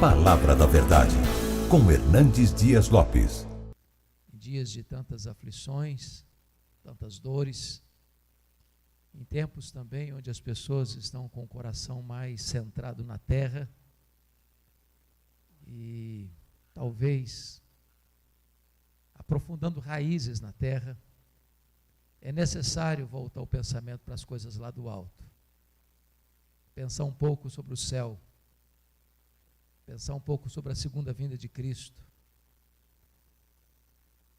Palavra da Verdade, com Hernandes Dias Lopes. Em dias de tantas aflições, tantas dores, em tempos também onde as pessoas estão com o coração mais centrado na terra e talvez aprofundando raízes na terra, é necessário voltar o pensamento para as coisas lá do alto. Pensar um pouco sobre o céu, pensar um pouco sobre a segunda vinda de Cristo,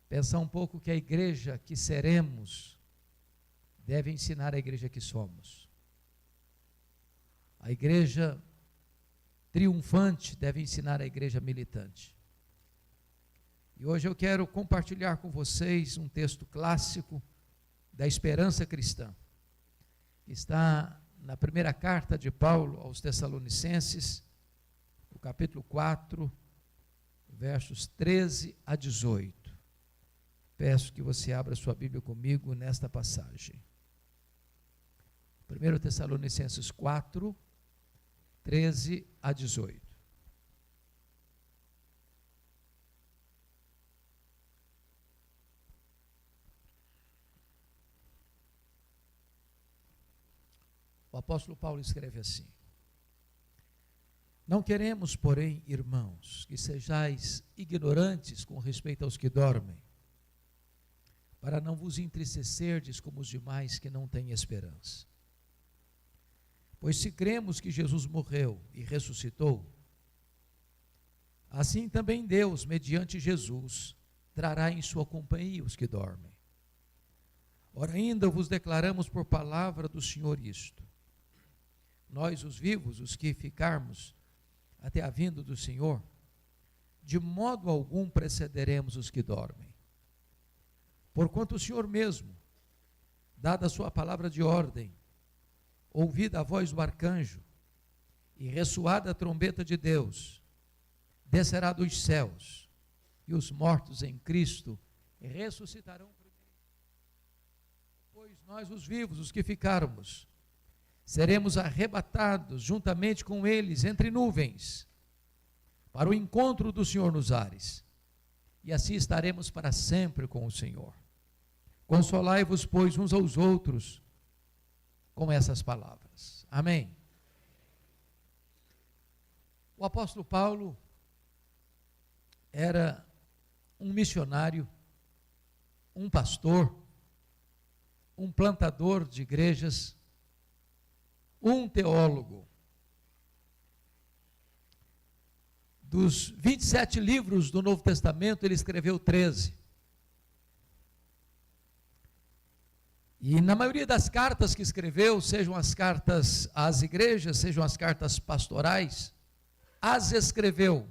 pensar um pouco que a igreja que seremos deve ensinar a igreja que somos. A igreja triunfante deve ensinar a igreja militante. E hoje eu quero compartilhar com vocês um texto clássico da esperança cristã. Está na primeira carta de Paulo aos Tessalonicenses, o capítulo 4, versos 13 a 18. Peço que você abra sua Bíblia comigo nesta passagem. 1 Tessalonicenses 4, 13 a 18. O apóstolo Paulo escreve assim: Não queremos, porém, irmãos, que sejais ignorantes com respeito aos que dormem, para não vos entristecerdes como os demais que não têm esperança. Pois se cremos que Jesus morreu e ressuscitou, assim também Deus, mediante Jesus, trará em sua companhia os que dormem. Ora, ainda vos declaramos por palavra do Senhor isto: nós, os vivos, os que ficarmos até a vinda do Senhor, de modo algum precederemos os que dormem. Porquanto o Senhor mesmo, dada a sua palavra de ordem, ouvida a voz do arcanjo e ressoada a trombeta de Deus, descerá dos céus, e os mortos em Cristo ressuscitarão primeiro. Pois nós, os vivos, os que ficarmos, seremos arrebatados juntamente com eles entre nuvens, para o encontro do Senhor nos ares, e assim estaremos para sempre com o Senhor. Consolai-vos, pois, uns aos outros com essas palavras. Amém. O apóstolo Paulo era um missionário, um pastor, um plantador de igrejas, um teólogo. Dos 27 livros do Novo Testamento, ele escreveu 13. E na maioria das cartas que escreveu, sejam as cartas às igrejas, sejam as cartas pastorais, as escreveu,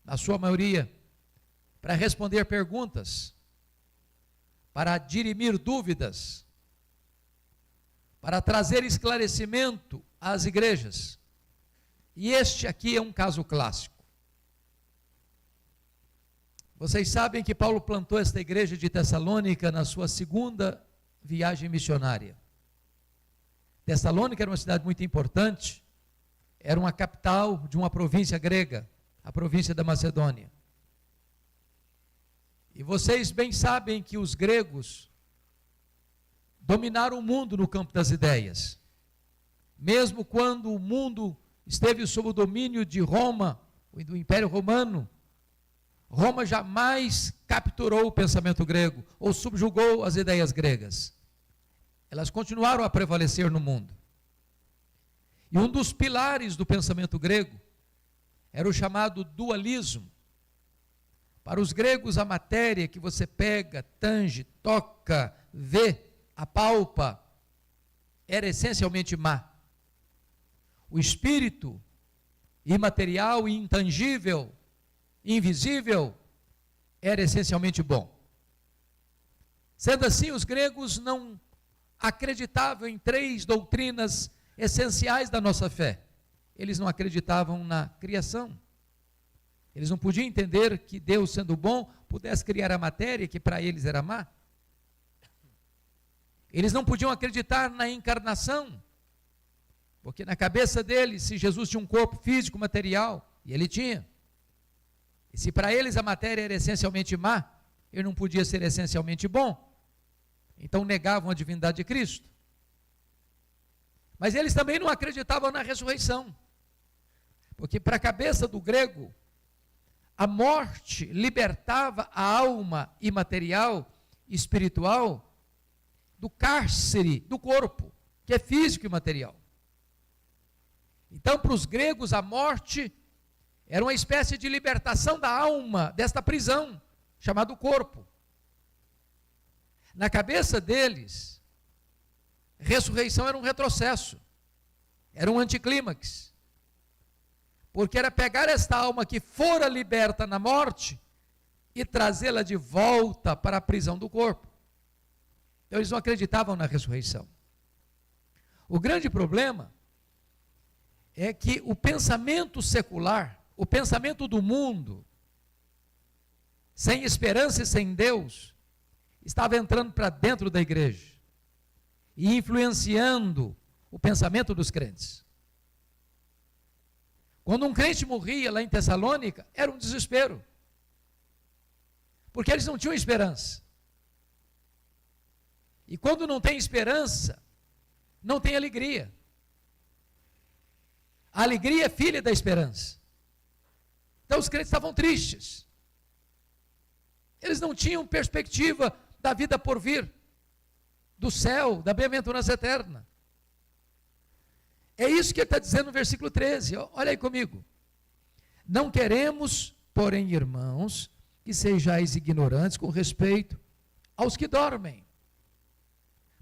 na sua maioria, para responder perguntas, para dirimir dúvidas, para trazer esclarecimento às igrejas. E este aqui é um caso clássico. Vocês sabem que Paulo plantou esta igreja de Tessalônica na sua segunda viagem missionária. Tessalônica era uma cidade muito importante, era uma capital de uma província grega, a província da Macedônia. E vocês bem sabem que os gregos dominaram o mundo no campo das ideias. Mesmo quando o mundo esteve sob o domínio de Roma, do Império Romano, Roma jamais capturou o pensamento grego ou subjugou as ideias gregas. Elas continuaram a prevalecer no mundo. E um dos pilares do pensamento grego era o chamado dualismo. Para os gregos, a matéria que você pega, tange, toca, vê, apalpa, era essencialmente má. O espírito, imaterial e intangível, invisível, era essencialmente bom. Sendo assim, os gregos não acreditavam em 3 doutrinas essenciais da nossa fé. Eles não acreditavam na criação. Eles não podiam entender que Deus, sendo bom, pudesse criar a matéria que para eles era má. Eles não podiam acreditar na encarnação, porque na cabeça deles, se Jesus tinha um corpo físico, material, E ele tinha. E se para eles a matéria era essencialmente má, ele não podia ser essencialmente bom. Então negavam a divindade de Cristo. Mas eles também não acreditavam na ressurreição. Porque para a cabeça do grego, a morte libertava a alma imaterial, espiritual, do cárcere do corpo, que é físico e material. Então, para os gregos, a morte era uma espécie de libertação da alma desta prisão, chamada corpo. Na cabeça deles, ressurreição era um retrocesso, era um anticlímax. Porque era pegar esta alma que fora liberta na morte e trazê-la de volta para a prisão do corpo. Então eles não acreditavam na ressurreição. O grande problema é que o pensamento secular, o pensamento do mundo, sem esperança e sem Deus, estava entrando para dentro da igreja e influenciando o pensamento dos crentes. Quando um crente morria lá em Tessalônica, era um desespero. Porque eles não tinham esperança. E quando não tem esperança, não tem alegria. A alegria é filha da esperança. Então os crentes estavam tristes. Eles não tinham perspectiva da vida por vir, do céu, da bem-aventurança eterna. É isso que ele está dizendo no versículo 13, olha aí comigo. Não queremos, porém, irmãos, que sejais ignorantes com respeito aos que dormem,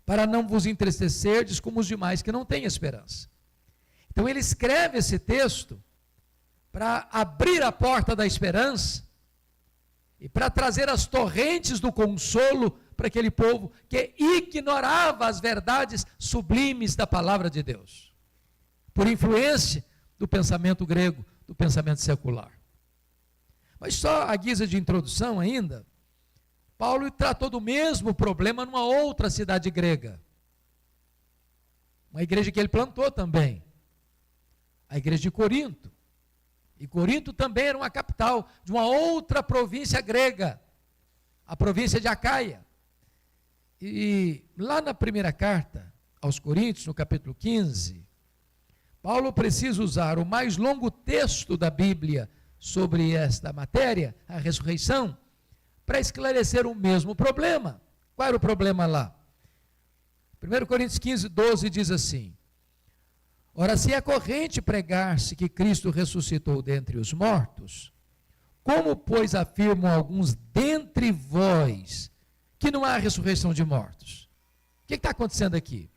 para não vos entristecerdes como os demais que não têm esperança. Então ele escreve esse texto para abrir a porta da esperança e para trazer as torrentes do consolo para aquele povo que ignorava as verdades sublimes da palavra de Deus, por influência do pensamento grego, do pensamento secular. Mas só a guisa de introdução ainda, Paulo tratou do mesmo problema numa outra cidade grega, uma igreja que ele plantou também, a igreja de Corinto. E Corinto também era uma capital de uma outra província grega, a província de Acaia. E lá na primeira carta aos Coríntios, no capítulo 15, Paulo precisa usar o mais longo texto da Bíblia sobre esta matéria, a ressurreição, para esclarecer o mesmo problema. Qual era o problema lá? 1 Coríntios 15, 12 diz assim: ora, se é corrente pregar-se que Cristo ressuscitou dentre os mortos, como, pois, afirmam alguns dentre vós que não há ressurreição de mortos? O que está acontecendo aqui?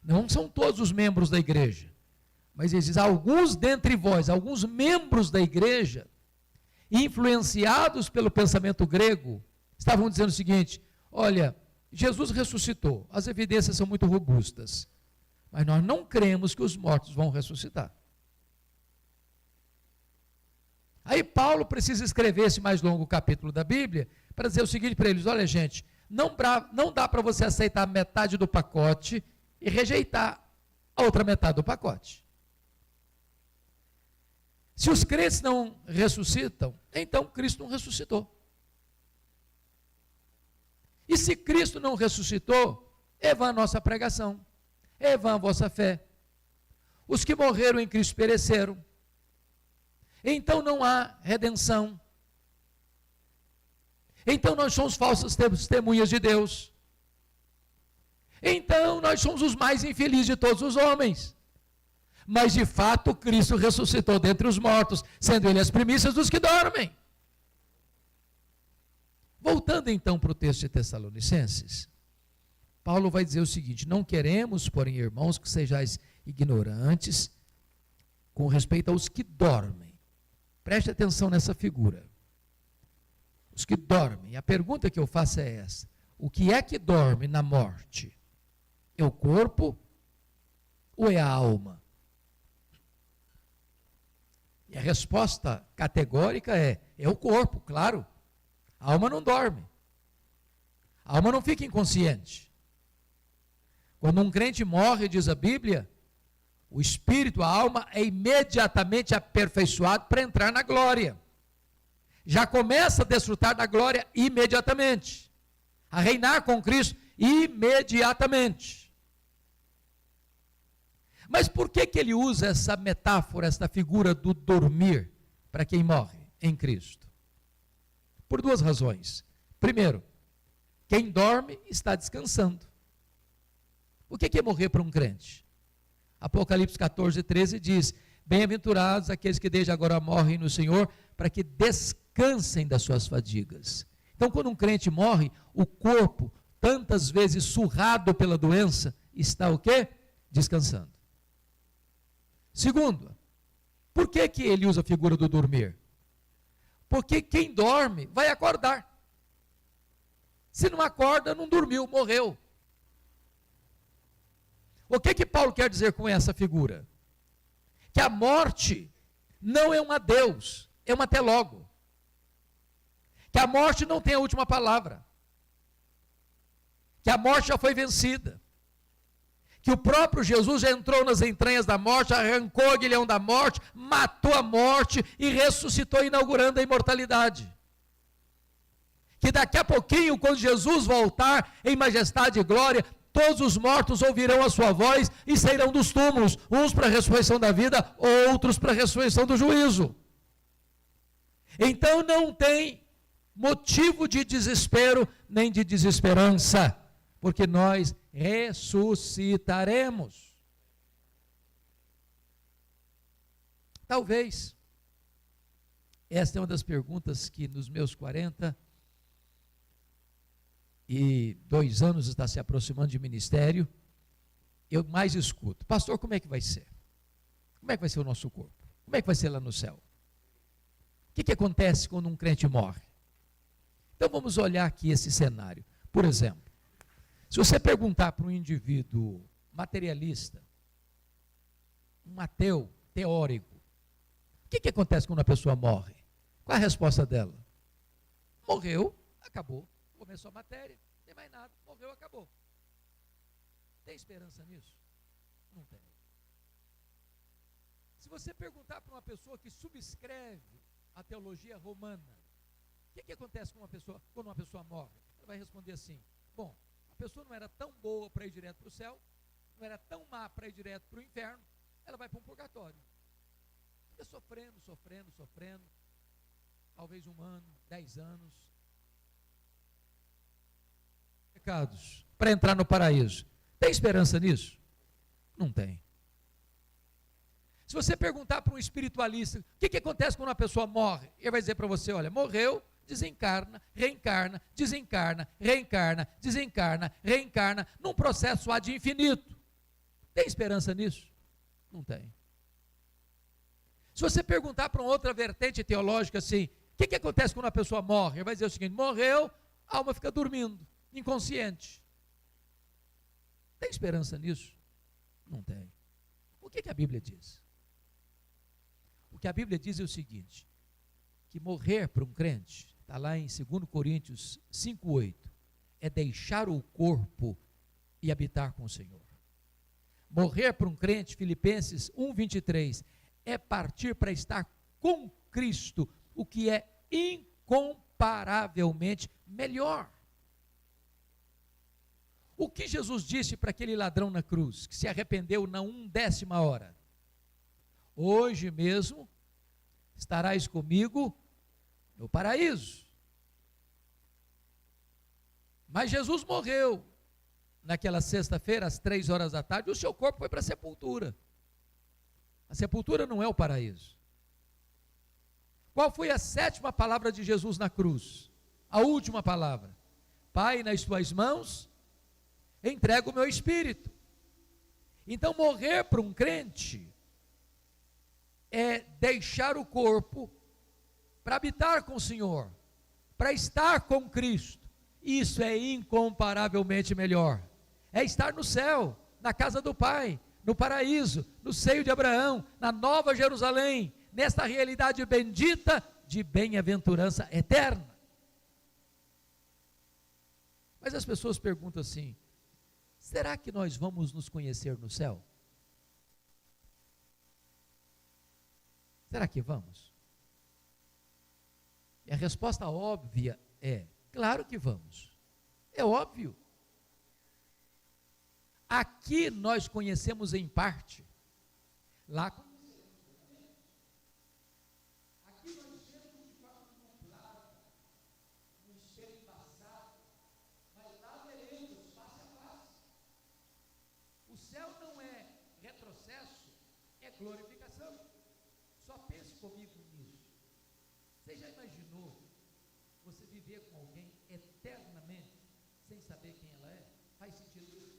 Não são todos os membros da igreja, mas existem alguns dentre vós, alguns membros da igreja, influenciados pelo pensamento grego, estavam dizendo o seguinte: olha, Jesus ressuscitou, as evidências são muito robustas, mas nós não cremos que os mortos vão ressuscitar. Aí Paulo precisa escrever esse mais longo capítulo da Bíblia para dizer o seguinte para eles: olha, gente, não dá para você aceitar metade do pacote e rejeitar a outra metade do pacote. Se os crentes não ressuscitam, então Cristo não ressuscitou. E se Cristo não ressuscitou, é vã a nossa pregação, é vã a vossa fé. Os que morreram em Cristo pereceram. Então não há redenção. Então nós somos falsas testemunhas de Deus. Então nós somos os mais infelizes de todos os homens. Mas de fato Cristo ressuscitou dentre os mortos, sendo Ele as primícias dos que dormem. Voltando então para o texto de Tessalonicenses, Paulo vai dizer o seguinte: não queremos, porém, irmãos, que sejais ignorantes com respeito aos que dormem. Preste atenção nessa figura. Os que dormem. A pergunta que eu faço é essa: o que é que dorme na morte? É o corpo ou é a alma? E a resposta categórica é o corpo, claro. A alma não dorme. A alma não fica inconsciente. Quando um crente morre, diz a Bíblia, O espírito, a alma, é imediatamente aperfeiçoado para entrar na glória. Já começa a desfrutar da glória imediatamente. A reinar com Cristo imediatamente. Mas por que ele usa essa metáfora, essa figura do dormir para quem morre em Cristo? Por duas razões. Primeiro, quem dorme está descansando. O que é morrer para um crente? Apocalipse 14, 13 diz: bem-aventurados aqueles que desde agora morrem no Senhor, para que descansem das suas fadigas. Então, quando um crente morre, o corpo, tantas vezes surrado pela doença, está o quê? Descansando. Segundo, por que ele usa a figura do dormir? Porque quem dorme vai acordar. Se não acorda, não dormiu, morreu. O que Paulo quer dizer com essa figura? Que a morte não é um adeus, é um até logo. Que a morte não tem a última palavra. Que a morte já foi vencida. Que o próprio Jesus já entrou nas entranhas da morte, arrancou o aguilhão da morte, matou a morte e ressuscitou, inaugurando a imortalidade. Que daqui a pouquinho, quando Jesus voltar em majestade e glória, todos os mortos ouvirão a sua voz e sairão dos túmulos, uns para a ressurreição da vida, outros para a ressurreição do juízo. Então não tem motivo de desespero, nem de desesperança, porque nós ressuscitaremos. Talvez, esta é uma das perguntas que nos meus 42 anos está se aproximando de ministério, eu mais escuto: pastor, como é que vai ser? Como é que vai ser o nosso corpo? Como é que vai ser lá no céu? O que acontece quando um crente morre? Então vamos olhar aqui esse cenário. Por exemplo, se você perguntar para um indivíduo materialista, um ateu teórico, o que acontece quando a pessoa morre? Qual é a resposta dela? Morreu, acabou. Começou a matéria, não tem mais nada, morreu, acabou. Tem esperança nisso? Não tem. Se você perguntar para uma pessoa que subscreve a teologia romana, o que acontece com uma pessoa, quando uma pessoa morre? Ela vai responder assim: bom, a pessoa não era tão boa para ir direto para o céu, não era tão má para ir direto para o inferno, ela vai para um purgatório. Fica sofrendo, talvez 1 ano, 10 anos, pecados, para entrar no paraíso. Tem esperança nisso? Não tem. Se você perguntar para um espiritualista, o que acontece quando uma pessoa morre? Ele vai dizer para você: olha, morreu, desencarna, reencarna, desencarna, reencarna, desencarna, reencarna, num processo ad infinito. Tem esperança nisso? Não tem. Se você perguntar para uma outra vertente teológica assim, o que acontece quando uma pessoa morre? Ele vai dizer o seguinte: morreu, a alma fica dormindo, inconsciente. Tem esperança nisso? Não tem. O que a Bíblia diz? O que a Bíblia diz é o seguinte: que morrer para um crente, está lá em 2 Coríntios 5,8, é deixar o corpo e habitar com o Senhor. Morrer para um crente, Filipenses 1,23, é partir para estar com Cristo, o que é incomparavelmente melhor. O que Jesus disse para aquele ladrão na cruz, que se arrependeu na 1/10 hora? Hoje mesmo estarás comigo no paraíso. Mas Jesus morreu naquela sexta-feira, às 3 horas da tarde, o seu corpo foi para a sepultura. A sepultura não é o paraíso. Qual foi a 7ª palavra de Jesus na cruz? A última palavra: Pai, nas tuas mãos entrego o meu espírito. Então, morrer para um crente é deixar o corpo para habitar com o Senhor, para estar com Cristo. Isso é incomparavelmente melhor. É estar no céu, na casa do Pai, no paraíso, no seio de Abraão, na Nova Jerusalém, nesta realidade bendita de bem-aventurança eterna. Mas as pessoas perguntam assim: será que nós vamos nos conhecer no céu? Será que vamos? E a resposta óbvia é: claro que vamos. É óbvio. Aqui nós conhecemos em parte. Lá aqui nós temos de forma completa, um espelho passado, mas lá veremos face a face. O céu não é retrocesso, é glorificação. Só pense comigo nisso. Você já imaginou você viver com alguém eternamente sem saber quem ela é? Faz sentido isso?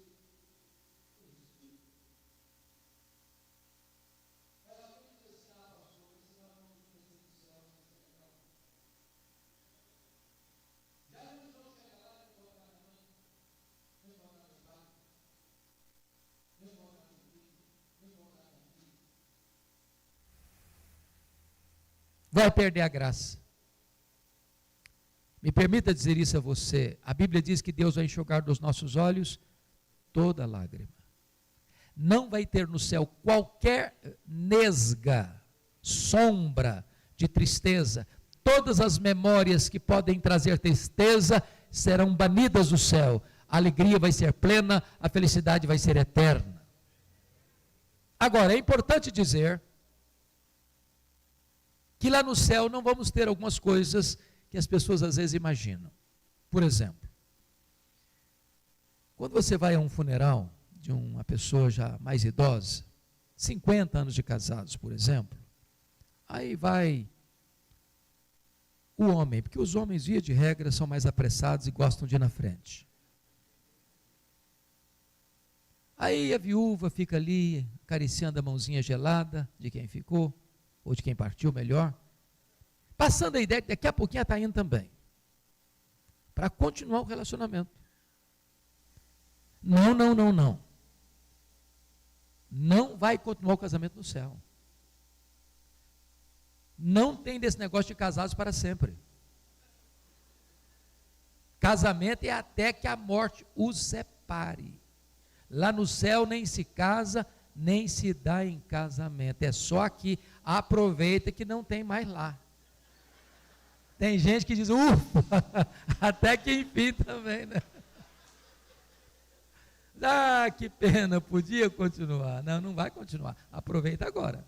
Vai perder a graça. Me permita dizer isso a você. A Bíblia diz que Deus vai enxugar dos nossos olhos toda lágrima. Não vai ter no céu qualquer nesga, sombra de tristeza. Todas as memórias que podem trazer tristeza serão banidas do céu. A alegria vai ser plena, a felicidade vai ser eterna. Agora, é importante dizer que lá no céu não vamos ter algumas coisas que as pessoas às vezes imaginam. Por exemplo, quando você vai a um funeral de uma pessoa já mais idosa, 50 anos de casados, por exemplo, aí vai o homem, porque os homens, via de regra, são mais apressados e gostam de ir na frente. Aí a viúva fica ali, acariciando a mãozinha gelada de quem ficou, ou de quem partiu, melhor, passando a ideia que daqui a pouquinho ela está indo também, para continuar o relacionamento. Não, não, não, não. Não vai continuar o casamento no céu. Não tem desse negócio de casados para sempre. Casamento é até que a morte os separe. Lá no céu nem se casa, nem se dá em casamento. É só aqui. Aproveita que não tem mais lá. Tem gente que diz, ufa, até que enfim também, né? Ah, que pena, podia continuar. Não, não vai continuar. Aproveita agora.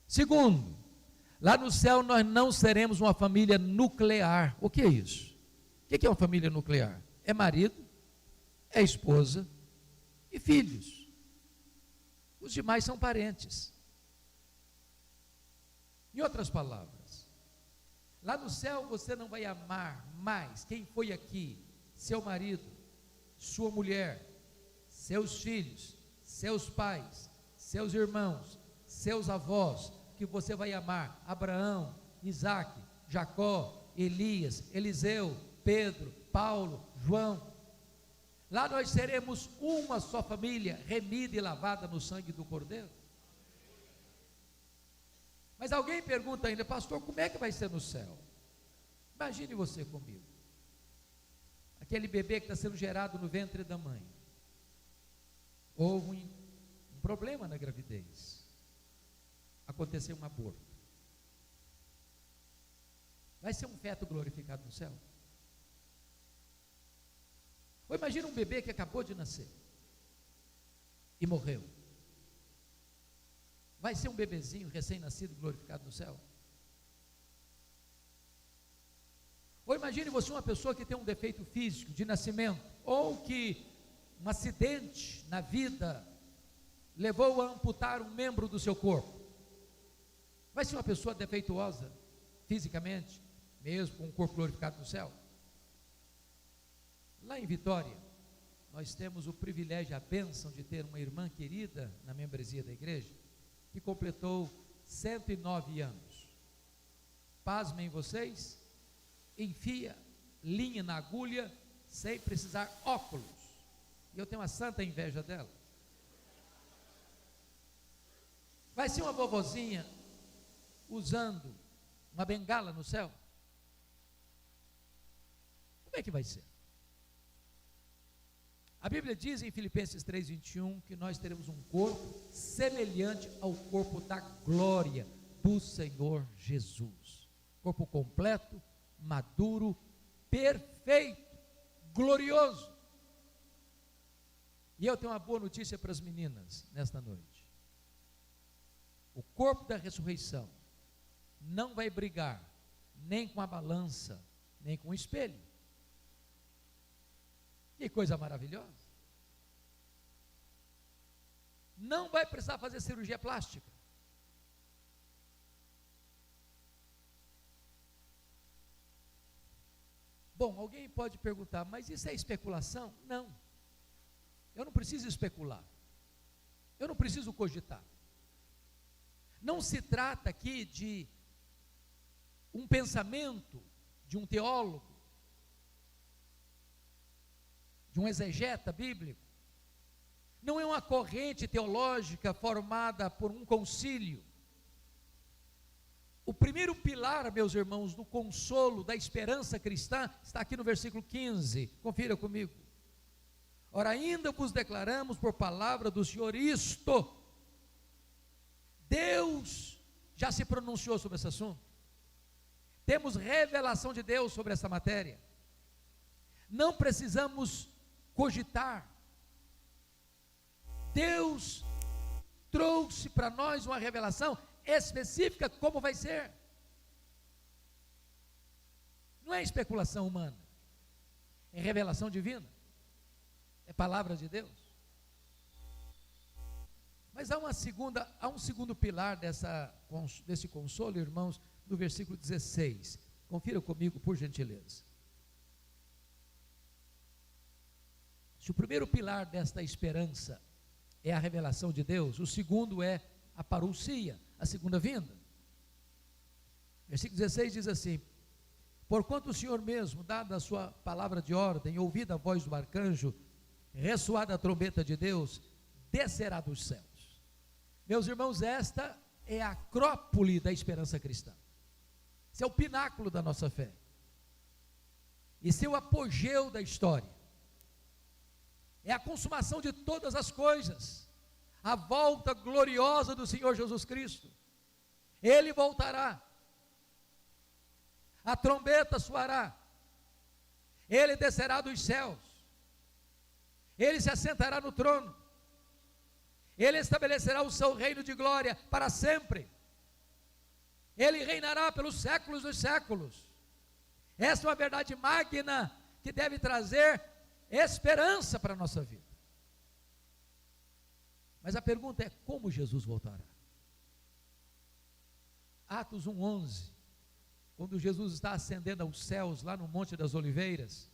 Segundo, lá no céu nós não seremos uma família nuclear. O que é isso? O que é uma família nuclear? É marido, é esposa e filhos. Os demais são parentes. Em outras palavras, lá no céu você não vai amar mais quem foi aqui, seu marido, sua mulher, seus filhos, seus pais, seus irmãos, seus avós, que você vai amar Abraão, Isaac, Jacó, Elias, Eliseu, Pedro, Paulo, João. Lá nós seremos uma só família, remida e lavada no sangue do Cordeiro. Mas alguém pergunta ainda, pastor, como é que vai ser no céu? Imagine você comigo. Aquele bebê que está sendo gerado no ventre da mãe. Houve um problema na gravidez. Aconteceu um aborto. Vai ser um feto glorificado no céu? Ou imagina um bebê que acabou de nascer e morreu. Vai ser um bebezinho recém-nascido glorificado no céu? Ou imagine você uma pessoa que tem um defeito físico de nascimento, ou que um acidente na vida levou a amputar um membro do seu corpo. Vai ser uma pessoa defeituosa fisicamente, mesmo com um corpo glorificado no céu? Lá em Vitória, nós temos o privilégio, a bênção de ter uma irmã querida na membresia da igreja, que completou 109 anos. Pasmem vocês, enfia linha na agulha sem precisar óculos. E eu tenho uma santa inveja dela. Vai ser uma vovozinha usando uma bengala no céu? Como é que vai ser? A Bíblia diz em Filipenses 3:21 que nós teremos um corpo semelhante ao corpo da glória do Senhor Jesus. Corpo completo, maduro, perfeito, glorioso. E eu tenho uma boa notícia para as meninas nesta noite. O corpo da ressurreição não vai brigar nem com a balança, nem com o espelho. Que coisa maravilhosa. Não vai precisar fazer cirurgia plástica. Bom, alguém pode perguntar, mas isso é especulação? Não. Eu não preciso especular. Eu não preciso cogitar. Não se trata aqui de um pensamento de um teólogo, de um exegeta bíblico. Não é uma corrente teológica formada por um concílio. O primeiro pilar, meus irmãos, do consolo, da esperança cristã, está aqui no versículo 15, confira comigo. Ora, ainda vos declaramos por palavra do Senhor isto. Deus já se pronunciou sobre esse assunto. Temos revelação de Deus sobre essa matéria. Não precisamos cogitar. Deus trouxe para nós uma revelação específica como vai ser. Não é especulação humana, é revelação divina, é palavra de Deus. Mas há um segundo pilar desse consolo, irmãos, no versículo 16. Confira comigo, por gentileza. Se o primeiro pilar desta esperança é a revelação de Deus, o segundo é a parousia, a segunda vinda. Versículo 16 diz assim: porquanto o Senhor mesmo, dada a sua palavra de ordem, ouvida a voz do arcanjo, ressoada a trombeta de Deus, descerá dos céus. Meus irmãos, esta é a acrópole da esperança cristã. Esse é o pináculo da nossa fé. Esse é o apogeu da história. É a consumação de todas as coisas. A volta gloriosa do Senhor Jesus Cristo. Ele voltará. A trombeta soará. Ele descerá dos céus. Ele se assentará no trono. Ele estabelecerá o seu reino de glória para sempre. Ele reinará pelos séculos dos séculos. Essa é uma verdade magna que deve trazer esperança para a nossa vida. Mas a pergunta é: como Jesus voltará? Atos 1:11, quando Jesus está ascendendo aos céus lá no Monte das Oliveiras,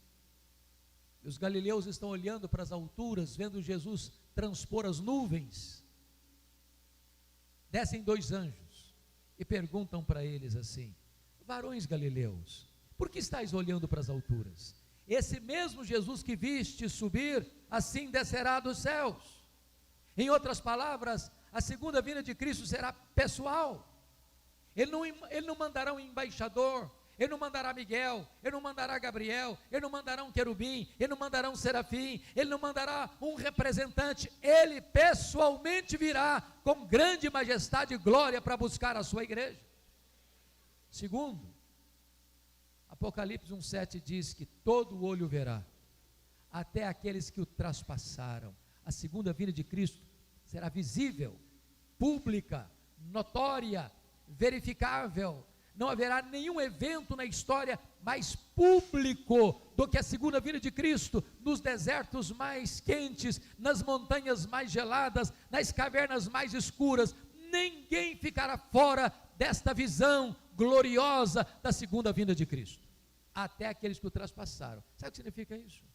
e os galileus estão olhando para as alturas, vendo Jesus transpor as nuvens, descem dois anjos e perguntam para eles assim: varões galileus, por que estáis olhando para as alturas? Esse mesmo Jesus que viste subir, assim descerá dos céus. Em outras palavras, a segunda vinda de Cristo será pessoal. Ele não mandará um embaixador, Ele não mandará Miguel, Ele não mandará Gabriel, Ele não mandará um querubim, Ele não mandará um serafim, Ele não mandará um representante. Ele pessoalmente virá com grande majestade e glória para buscar a sua igreja. Segundo, Apocalipse 1:7 diz que todo olho verá, até aqueles que o traspassaram. A segunda vinda de Cristo será visível, pública, notória, verificável. Não haverá nenhum evento na história mais público do que a segunda vinda de Cristo, nos desertos mais quentes, nas montanhas mais geladas, nas cavernas mais escuras. Ninguém ficará fora desta visão gloriosa da segunda vinda de Cristo, até aqueles que o traspassaram. Sabe o que significa isso?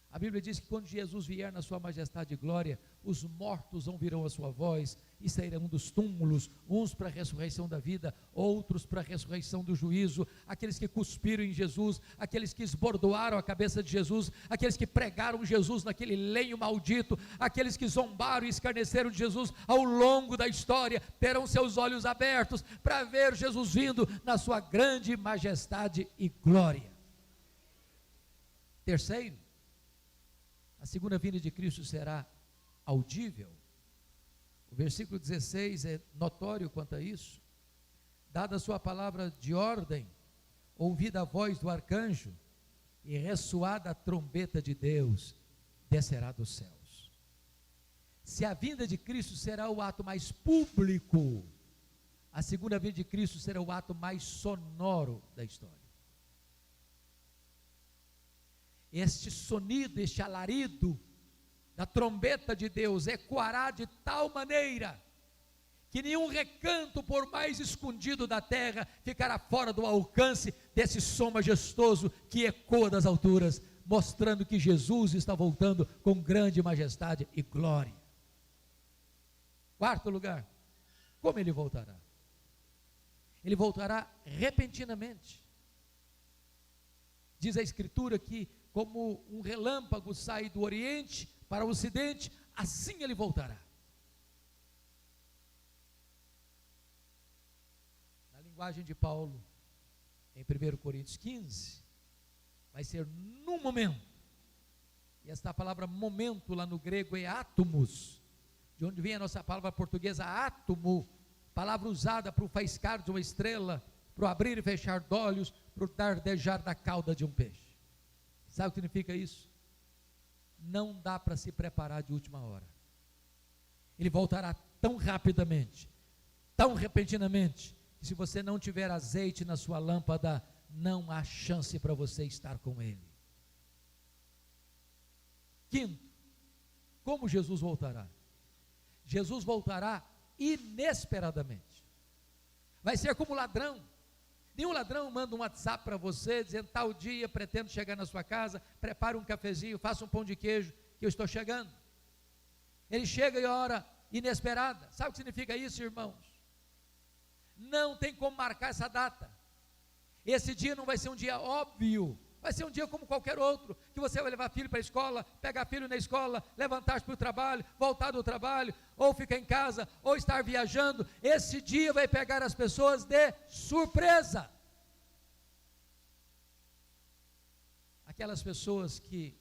A Bíblia diz que quando Jesus vier na sua majestade e glória, os mortos ouvirão a sua voz e sairão dos túmulos, uns para a ressurreição da vida, outros para a ressurreição do juízo. Aqueles que cuspiram em Jesus, aqueles que esbordoaram a cabeça de Jesus, aqueles que pregaram Jesus naquele lenho maldito, aqueles que zombaram e escarneceram de Jesus ao longo da história, terão seus olhos abertos para ver Jesus vindo na sua grande majestade e glória. Terceiro, A segunda vinda de Cristo será audível. O versículo 16 é notório quanto a isso. Dada a sua palavra de ordem, ouvida a voz do arcanjo e ressoada a trombeta de Deus, descerá dos céus. Se a vinda de Cristo será o ato mais público, a segunda vinda de Cristo será o ato mais sonoro da história. Este sonido, este alarido da trombeta de Deus ecoará de tal maneira que nenhum recanto, por mais escondido da terra, ficará fora do alcance desse som majestoso que ecoa das alturas, mostrando que Jesus está voltando com grande majestade e glória. Quarto lugar, como ele voltará? Ele voltará repentinamente. Diz a Escritura que, como um relâmpago sai do Oriente para o Ocidente, assim ele voltará. Na linguagem de Paulo, em 1 Coríntios 15, vai ser num momento. E esta palavra momento lá no grego é átomos, de onde vem a nossa palavra portuguesa átomo, palavra usada para o faiscar de uma estrela, para o abrir e fechar de olhos, para o dardejar da cauda de um peixe. Sabe o que significa isso? Não dá para se preparar de última hora. Ele voltará tão rapidamente, tão repentinamente, que se você não tiver azeite na sua lâmpada, não há chance para você estar com ele. Quinto, como Jesus voltará? Jesus voltará inesperadamente. Vai ser como ladrão. Nenhum ladrão manda um WhatsApp para você, dizendo, tal dia pretendo chegar na sua casa, prepare um cafezinho, faça um pão de queijo, que eu estou chegando. Ele chega em hora inesperada. Sabe o que significa isso, irmãos? Não tem como marcar essa data. Esse dia não vai ser um dia óbvio, vai ser um dia como qualquer outro, que você vai levar filho para a escola, pegar filho na escola, levantar-se para o trabalho, voltar do trabalho, ou ficar em casa, ou estar viajando. Esse dia vai pegar as pessoas de surpresa. Aquelas pessoas que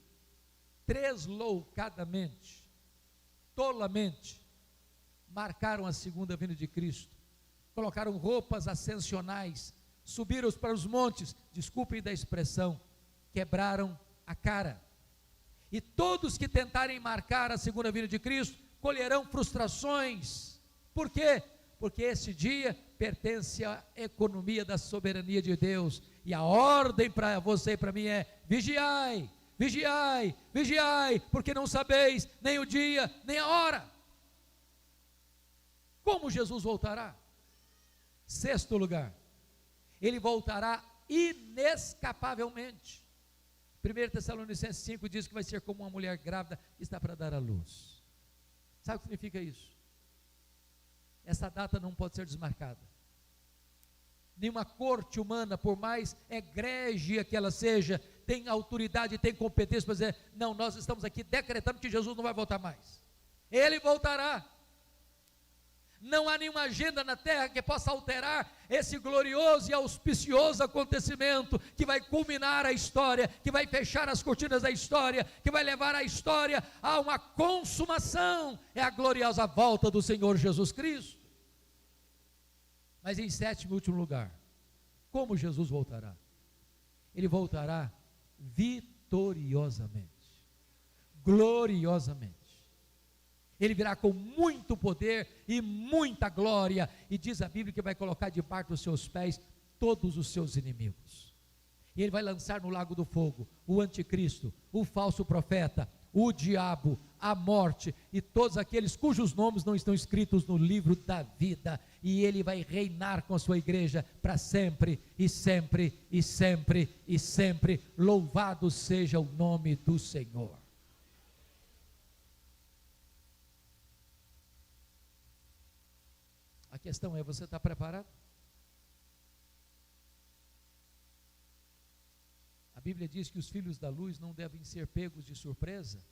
tresloucadamente, tolamente, marcaram a segunda vinda de Cristo, colocaram roupas ascensionais, subiram para os montes, desculpem da expressão, quebraram a cara. E todos que tentarem marcar a segunda vinda de Cristo, colherão frustrações. Por quê? Porque esse dia pertence à economia da soberania de Deus, e a ordem para você e para mim é: vigiai, vigiai, vigiai, porque não sabeis nem o dia, nem a hora. Como Jesus voltará? Sexto lugar, ele voltará inescapavelmente. 1 Tessalonicenses 5 diz que vai ser como uma mulher grávida que está para dar à luz. Sabe o que significa isso? Essa data não pode ser desmarcada. Nenhuma corte humana, por mais egrégia que ela seja, tem autoridade, tem competência para dizer, não, nós estamos aqui decretando que Jesus não vai voltar mais. Ele voltará. Não há nenhuma agenda na terra que possa alterar esse glorioso e auspicioso acontecimento que vai culminar a história, que vai fechar as cortinas da história, que vai levar a história a uma consumação. É a gloriosa volta do Senhor Jesus Cristo. Mas em sétimo e último lugar, como Jesus voltará? Ele voltará vitoriosamente, gloriosamente. Ele virá com muito poder e muita glória, e diz a Bíblia que vai colocar debaixo dos seus pés todos os seus inimigos, e ele vai lançar no lago do fogo o anticristo, o falso profeta, o diabo, a morte, e todos aqueles cujos nomes não estão escritos no livro da vida, e ele vai reinar com a sua igreja para sempre, e sempre, e sempre, e sempre. Louvado seja o nome do Senhor. A questão é, você está preparado? A Bíblia diz que os filhos da luz não devem ser pegos de surpresa,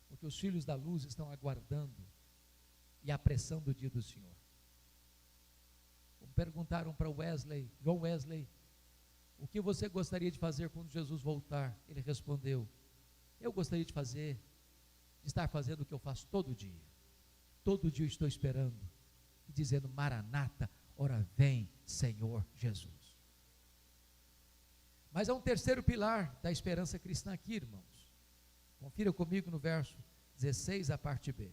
porque os filhos da luz estão aguardando e apressando o dia do Senhor. Como perguntaram para John Wesley, o que você gostaria de fazer quando Jesus voltar? Ele respondeu, Eu gostaria de estar fazendo o que eu faço todo dia. Todo dia eu estou esperando e dizendo: Maranata, ora vem, Senhor Jesus. Mas há um terceiro pilar da esperança cristã aqui, irmãos. Confira comigo no verso 16, a parte B.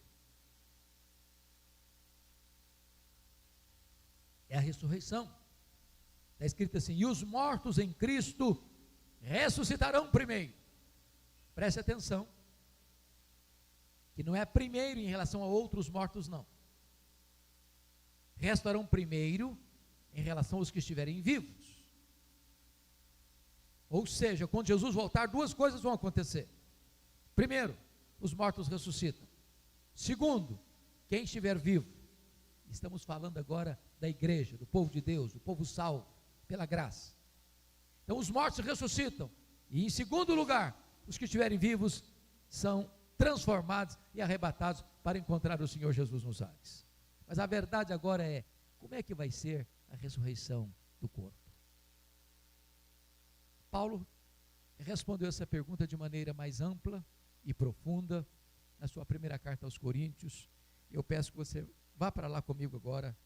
É a ressurreição. Está escrito assim: e os mortos em Cristo ressuscitarão primeiro. Preste atenção, que não é primeiro em relação a outros mortos, não. Restarão primeiro em relação aos que estiverem vivos. Ou seja, quando Jesus voltar, duas coisas vão acontecer. Primeiro, os mortos ressuscitam. Segundo, quem estiver vivo. Estamos falando agora da igreja, do povo de Deus, do povo salvo, pela graça. Então os mortos ressuscitam. E em segundo lugar, os que estiverem vivos são transformados e arrebatados para encontrar o Senhor Jesus nos ares. Mas a verdade agora é: como é que vai ser a ressurreição do corpo? Paulo respondeu essa pergunta de maneira mais ampla e profunda na sua primeira carta aos Coríntios. Eu peço que você vá para lá comigo agora,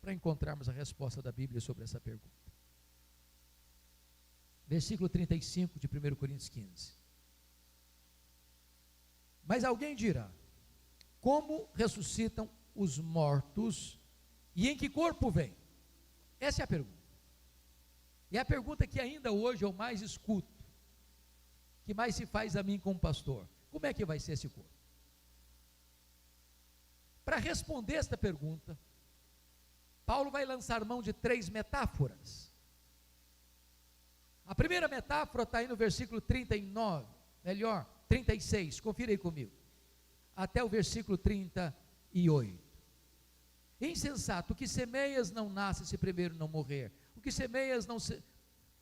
para encontrarmos a resposta da Bíblia sobre essa pergunta. Versículo 35 de 1 Coríntios 15. Mas alguém dirá: como ressuscitam os mortos e em que corpo vêm? Essa é a pergunta. E é a pergunta que ainda hoje eu mais escuto, que mais se faz a mim como pastor: como é que vai ser esse corpo? Para responder esta pergunta, Paulo vai lançar mão de 3 metáforas. A primeira metáfora está aí no versículo 36, confira aí comigo, até o versículo 38. Insensato, o que semeias não nasce se primeiro não morrer. O que semeias não se...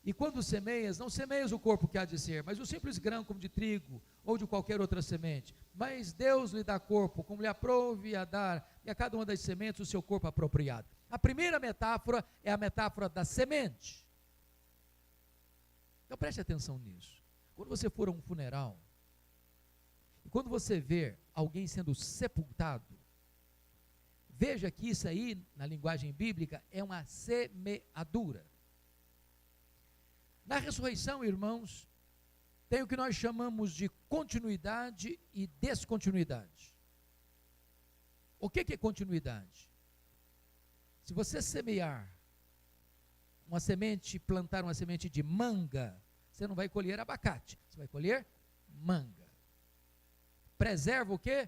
E quando semeias, não semeias o corpo que há de ser, mas o simples grão como de trigo, ou de qualquer outra semente. Mas Deus lhe dá corpo, como lhe aprouve a dar, e a cada uma das sementes o seu corpo apropriado. A primeira metáfora é a metáfora da semente. Então preste atenção nisso. Quando você for a um funeral, e quando você ver alguém sendo sepultado, veja que isso aí, na linguagem bíblica, é uma semeadura. Na ressurreição, irmãos, tem o que nós chamamos de continuidade e descontinuidade. O que é continuidade? Se você semear uma semente, plantar uma semente de manga, você não vai colher abacate, você vai colher manga. Preserva o quê?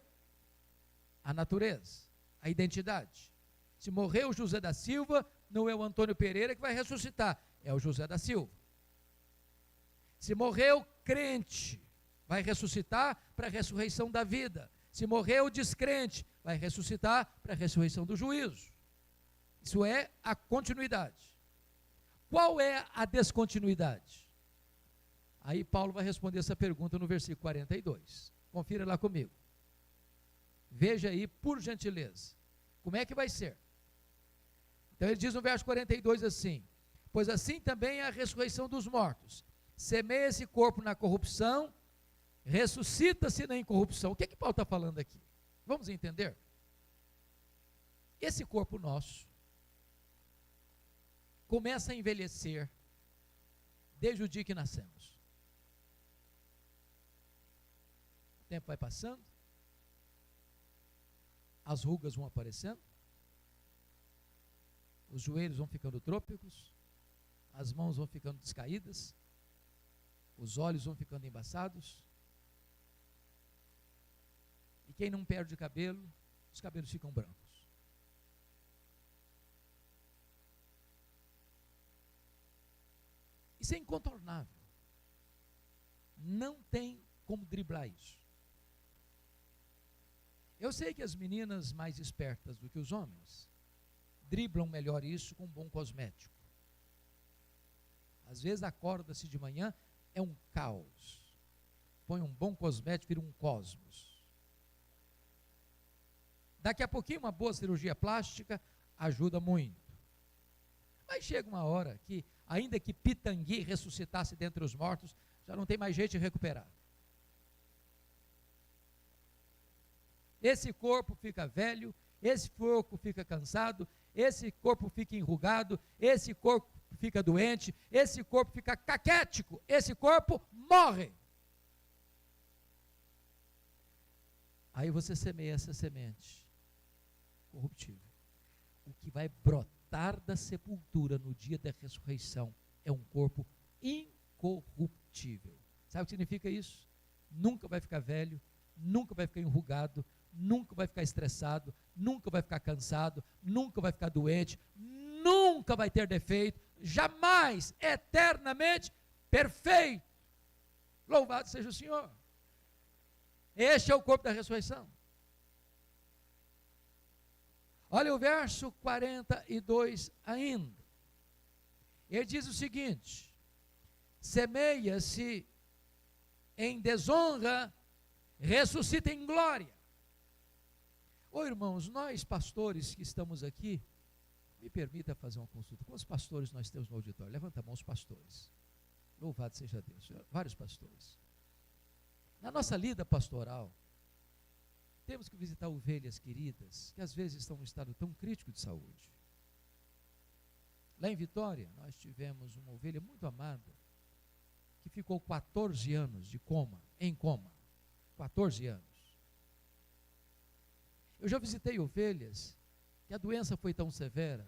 A natureza, a identidade. Se morreu o José da Silva, não é o Antônio Pereira que vai ressuscitar, é o José da Silva. Se morreu crente, vai ressuscitar para a ressurreição da vida. Se morreu descrente, vai ressuscitar para a ressurreição do juízo. Isso é a continuidade. Qual é a descontinuidade? Aí Paulo vai responder essa pergunta no versículo 42. Confira lá comigo. Veja aí, por gentileza, como é que vai ser. Então ele diz no verso 42 assim: pois assim também é a ressurreição dos mortos. Semeia esse corpo na corrupção, ressuscita-se na incorrupção. O que Paulo está falando aqui? Vamos entender? Esse corpo nosso começa a envelhecer desde o dia que nascemos. O tempo vai passando, as rugas vão aparecendo, os joelhos vão ficando trôpegos, as mãos vão ficando descaídas, os olhos vão ficando embaçados, e quem não perde cabelo, os cabelos ficam brancos. Isso é incontornável. Não tem como driblar isso. Eu sei que as meninas mais espertas do que os homens driblam melhor isso com um bom cosmético. Às vezes acorda-se de manhã, é um caos. Põe um bom cosmético, vira um cosmos. Daqui a pouquinho uma boa cirurgia plástica ajuda muito. Mas chega uma hora que, ainda que Pitangui ressuscitasse dentre os mortos, já não tem mais jeito de recuperar. esse corpo fica velho, esse corpo fica cansado, esse corpo fica enrugado, esse corpo fica doente, esse corpo fica caquético, esse corpo morre. Aí você semeia essa semente corruptível. O que vai brotar da sepultura no dia da ressurreição é um corpo incorruptível. Sabe o que significa isso? Nunca vai ficar velho, nunca vai ficar enrugado, nunca vai ficar estressado, nunca vai ficar cansado, nunca vai ficar doente, nunca vai ter defeito, jamais, eternamente perfeito. Louvado seja o Senhor. Este é o corpo da ressurreição. Olha o verso 42 ainda. Ele diz o seguinte: semeia-se em desonra, ressuscita em glória. Ô irmãos, nós pastores que estamos aqui, me permita fazer uma consulta. Quantos pastores nós temos no auditório? Levanta a mão os pastores. Louvado seja Deus. Vários pastores. Na nossa lida pastoral, temos que visitar ovelhas queridas, que às vezes estão em um estado tão crítico de saúde. Lá em Vitória, nós tivemos uma ovelha muito amada, que ficou 14 anos em coma. 14 anos. Eu já visitei ovelhas que a doença foi tão severa,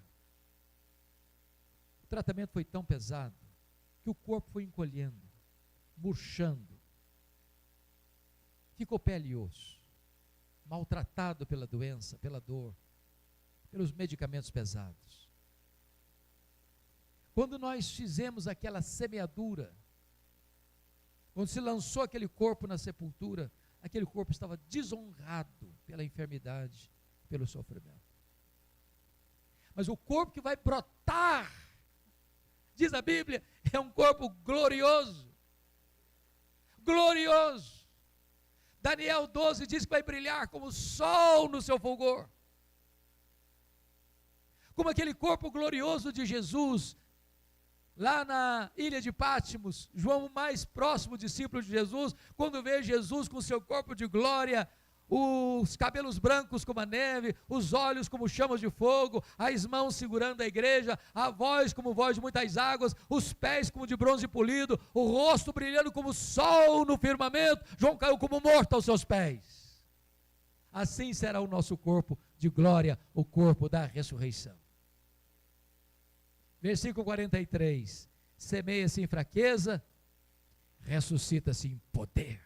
o tratamento foi tão pesado, que o corpo foi encolhendo, murchando, ficou pele e osso, maltratado pela doença, pela dor, pelos medicamentos pesados. Quando nós fizemos aquela semeadura, quando se lançou aquele corpo na sepultura, aquele corpo estava desonrado pela enfermidade, pelo sofrimento. Mas o corpo que vai brotar, diz a Bíblia, é um corpo glorioso. Glorioso. Daniel 12 diz que vai brilhar como o sol no seu fulgor. Como aquele corpo glorioso de Jesus, lá na ilha de Patmos, João, o mais próximo discípulo de Jesus, quando vê Jesus com seu corpo de glória, os cabelos brancos como a neve, os olhos como chamas de fogo, as mãos segurando a igreja, a voz como voz de muitas águas, os pés como de bronze polido, o rosto brilhando como o sol no firmamento. João caiu como morto aos seus pés. Assim será o nosso corpo de glória, o corpo da ressurreição. Versículo 43, semeia-se em fraqueza, ressuscita-se em poder.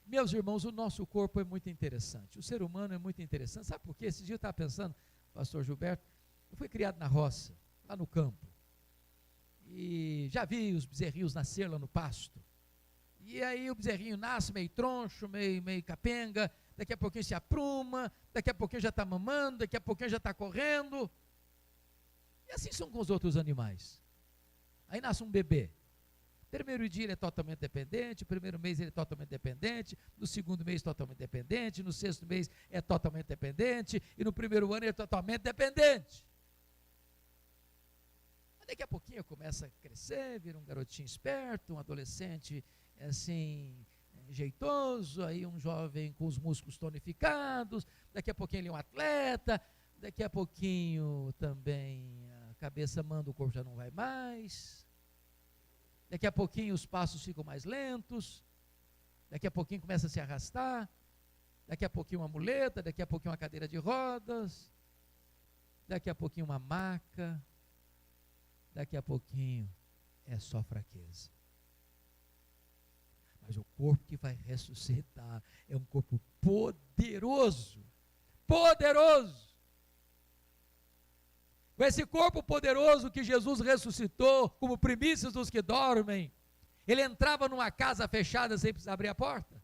Meus irmãos, o nosso corpo é muito interessante, o ser humano é muito interessante. Sabe por quê? Esse dia eu estava pensando, pastor Gilberto, eu fui criado na roça, lá no campo, e já vi os bezerrinhos nascer lá no pasto, e aí o bezerrinho nasce meio troncho, meio capenga, daqui a pouquinho se apruma, daqui a pouquinho já está mamando, daqui a pouquinho já está correndo, e assim são com os outros animais. Aí nasce um bebê. Primeiro dia ele é totalmente dependente, primeiro mês ele é totalmente dependente, no segundo mês totalmente dependente, no sexto mês é totalmente dependente, e no primeiro ano ele é totalmente dependente. Mas daqui a pouquinho começa a crescer, vira um garotinho esperto, um adolescente assim, jeitoso, aí um jovem com os músculos tonificados, daqui a pouquinho ele é um atleta, daqui a pouquinho também a cabeça manda, o corpo já não vai mais. Daqui a pouquinho os passos ficam mais lentos, daqui a pouquinho começa a se arrastar, daqui a pouquinho uma muleta, daqui a pouquinho uma cadeira de rodas, daqui a pouquinho uma maca, daqui a pouquinho é só fraqueza. Mas o corpo que vai ressuscitar é um corpo poderoso, poderoso. Com esse corpo poderoso que Jesus ressuscitou, como primícias dos que dormem, ele entrava numa casa fechada sem precisar abrir a porta.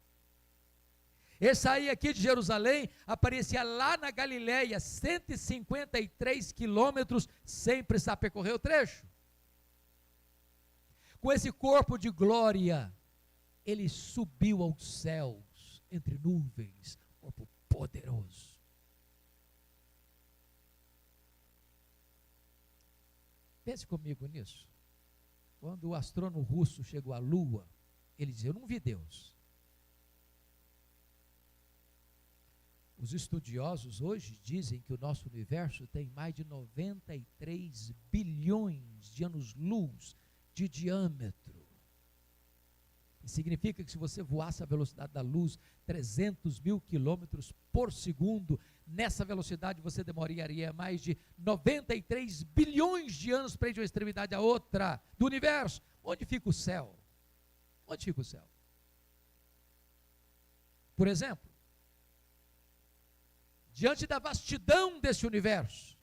Ele saía aqui de Jerusalém, aparecia lá na Galileia, 153 quilômetros, sem precisar percorrer o trecho. Com esse corpo de glória, ele subiu aos céus, entre nuvens, corpo poderoso. Pense comigo nisso. Quando o astrônomo russo chegou à Lua, ele dizia: eu não vi Deus. Os estudiosos hoje dizem que o nosso universo tem mais de 93 bilhões de anos-luz de diâmetro. Isso significa que se você voasse a velocidade da luz, 300 mil quilômetros por segundo, nessa velocidade você demoraria mais de 93 bilhões de anos para ir de uma extremidade à outra do universo. Onde fica o céu? Onde fica o céu? Por exemplo, diante da vastidão desse universo,